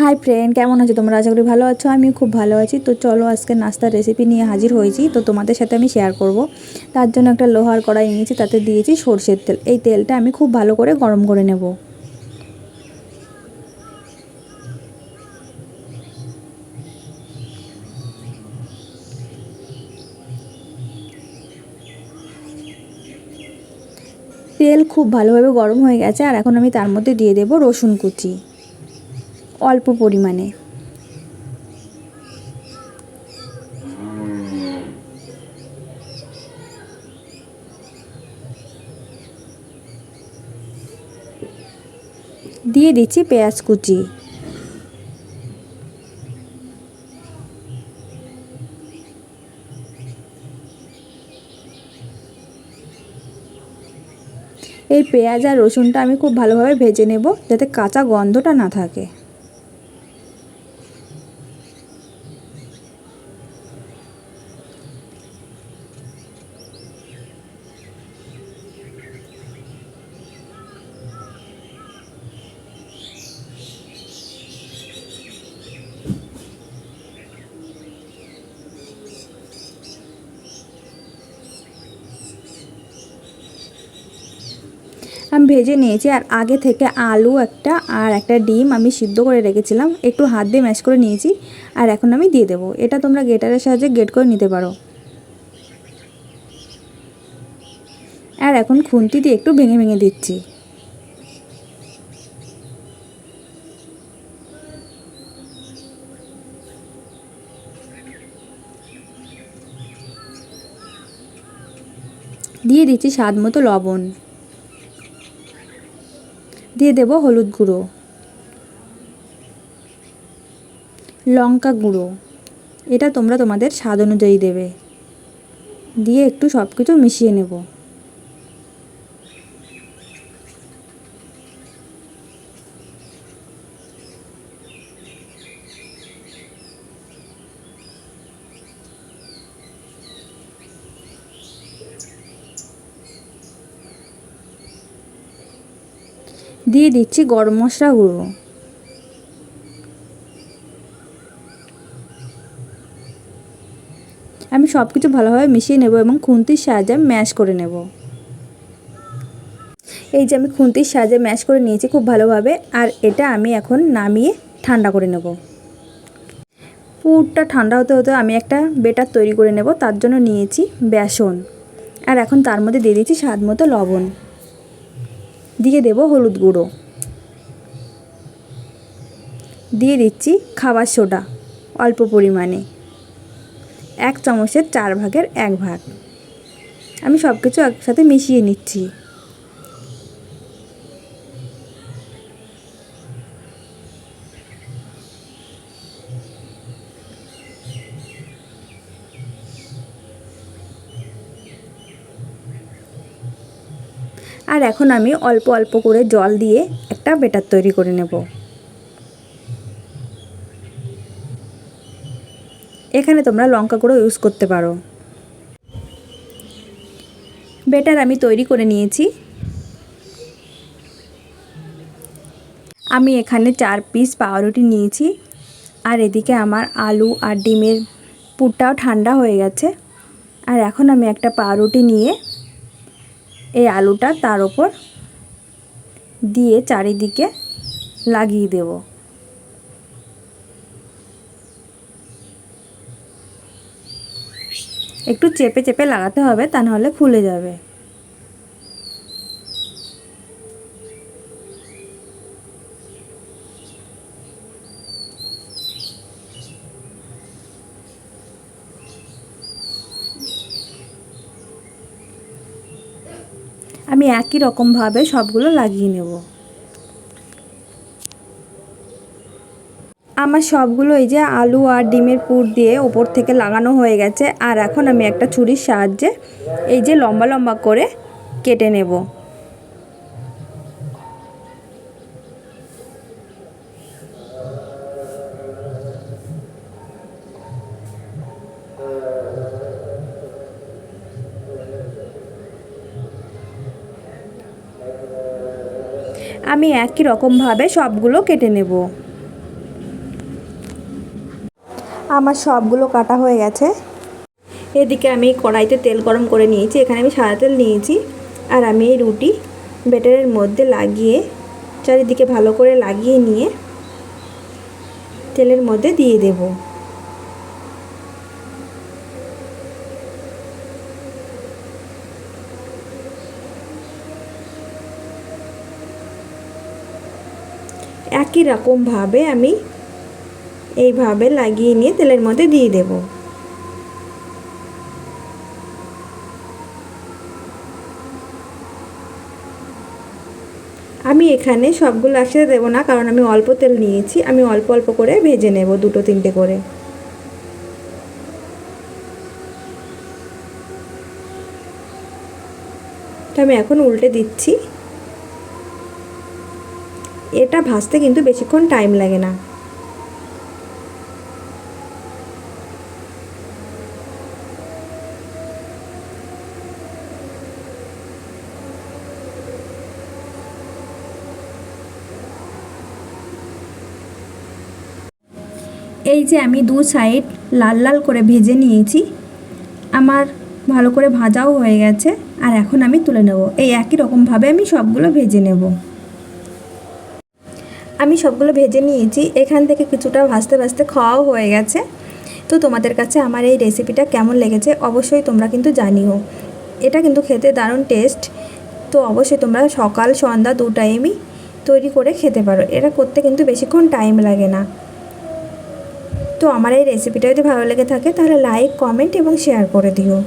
Hi friend, কেমন আছো তোমরা? আশা করি ভালো আছো। আমিও খুব ভালো আছি। তো চলো আজকে নাস্তার রেসিপি নিয়ে হাজির হয়েছি। তো তোমাদের সাথে আমি শেয়ার করব। তার জন্য একটা লোহার কড়াই নিয়েছি, তাতে দিয়েছি সরষের তেল। এই তেলটা আমি খুব ভালো করে গরম করে নেব। তেল খুব ভালোভাবে গরম হয়ে গেছে, আর এখন আমি তার মধ্যে দিয়ে দেব রসুন কুচি অল্প পরিমাণে। দিয়ে দিচ্ছি পেঁয়াজ কুচি। এই পেঁয়াজ আর রসুনটা আমি খুব ভালোভাবে ভেজে নেব, যাতে কাঁচা গন্ধটা না থাকে। আমি ভেজে নিয়েছি, আর আগে থেকে আলু আর একটা ডিম আমি সিদ্ধ করে রেখেছিলাম, একটু হাত দিয়ে ম্যাশ করে নিয়েছি। আর এখন আমি দিয়ে দেবো। এটা তোমরা গ্রেটারের সাহায্যে গ্রেট করে নিতে পারো। আর এখন খুন্তি দিয়ে একটু ভেঙে ভেঙে দিচ্ছি। দিয়ে দিচ্ছি স্বাদ মতো লবণ। দিয়ে দেব হলুদ গুঁড়ো, লঙ্কা গুঁড়ো। এটা তোমরা তোমাদের স্বাদ অনুযায়ী দেবে। দিয়ে একটু সব কিছু মিশিয়ে নেব। দিয়ে দিচ্ছি গরম মশলা গুঁড়ো। আমি সব কিছু ভালোভাবে মিশিয়ে নেব এবং খুন্তির সাহায্যে ম্যাশ করে নেব। এই যে আমি খুন্তির সাহায্যে ম্যাশ করে নিয়েছি খুব ভালোভাবে। আর এটা আমি এখন নামিয়ে ঠান্ডা করে নেব। পুরটা ঠান্ডা হতে হতে আমি একটা বেটার তৈরি করে নেব। তার জন্য নিয়েছি বেসন। আর এখন তার মধ্যে দিয়ে দিচ্ছি স্বাদ মতো লবণ। দিয়ে দেব হলুদ গুঁড়ো। দিয়ে দিচ্ছি খাবার সোডা অল্প পরিমাণে, 1 চামচের 4 ভাগের 1 ভাগ। আমি সব কিছু একসাথে মিশিয়ে নিচ্ছি। আর এখন আমি অল্প অল্প করে জল দিয়ে একটা বেটার তৈরি করে নেব। এখানে তোমরা লঙ্কা গুঁড়ো ইউজ করতে পারো। বেটার আমি তৈরি করে নিয়েছি। আমি এখানে 4 পিস পাউরুটি নিয়েছি। আর এদিকে আমার আলু আর ডিমের পুরটাও ঠান্ডা হয়ে গেছে। আর এখন আমি একটা পাউরুটি নিয়ে এই আলুটা তার ওপর দিয়ে চারিদিকে লাগিয়ে দেব। একটু চেপে চেপে লাগাতে হবে, তা নাহলে ফুলে যাবে। আমি একই রকমভাবে সবগুলো লাগিয়ে নেব। আমার সবগুলো এই যে আলু আর ডিমের পুর দিয়ে ওপর থেকে লাগানো হয়ে গেছে। আর এখন আমি একটা ছুরির সাহায্যে এই যে লম্বা লম্বা করে কেটে নেব। আমি একই রকমভাবে সবগুলো কেটে নেব। আমার সবগুলো কাটা হয়ে গেছে। এদিকে আমি কড়াইতে তেল গরম করে নিয়েছি, এখানে আমি সাদা তেল নিয়েছি। আর আমি এই রুটি ব্যাটারের মধ্যে লাগিয়ে চারিদিকে ভালো করে লাগিয়ে নিয়ে তেলের মধ্যে দিয়ে দেব। একই রকমভাবে আমি এইভাবে লাগিয়ে নিয়ে তেলের মধ্যে দিয়ে দেব। আমি এখানে সবগুলো একসাথে দেবো না, কারণ আমি অল্প তেল নিয়েছি। আমি অল্প অল্প করে ভেজে নেব, দুটো তিনটে করে। তো আমি এখন উল্টে দিচ্ছি। এটা ভাজতে কিন্তু বেশিক্ষণ টাইম লাগে না। এই যে আমি দু সাইড লাল লাল করে ভেজে নিয়েছি, আমার ভালো করে ভাজাও হয়ে গেছে। আর এখন আমি তুলে নেব। এই একই রকমভাবে আমি সবগুলো ভেজে নেব। আমি সবগুলো ভেজে নিয়েছি। এখান থেকে কিছুটা ভাজতে ভাজতে খাওয়াও হয়ে গেছে। তো তোমাদের কাছে আমার এই রেসিপিটা কেমন লেগেছে অবশ্যই তোমরা কিন্তু জানিও। এটা কিন্তু খেতে দারুণ টেস্ট। তো অবশ্যই তোমরা সকাল সন্ধ্যা দু টাইমই তৈরি করে খেতে পারো। এটা করতে কিন্তু বেশিক্ষণ টাইম লাগে না। তো আমার এই রেসিপিটা যদি ভালো লেগে থাকে তাহলে লাইক, কমেন্ট এবং শেয়ার করে দিও।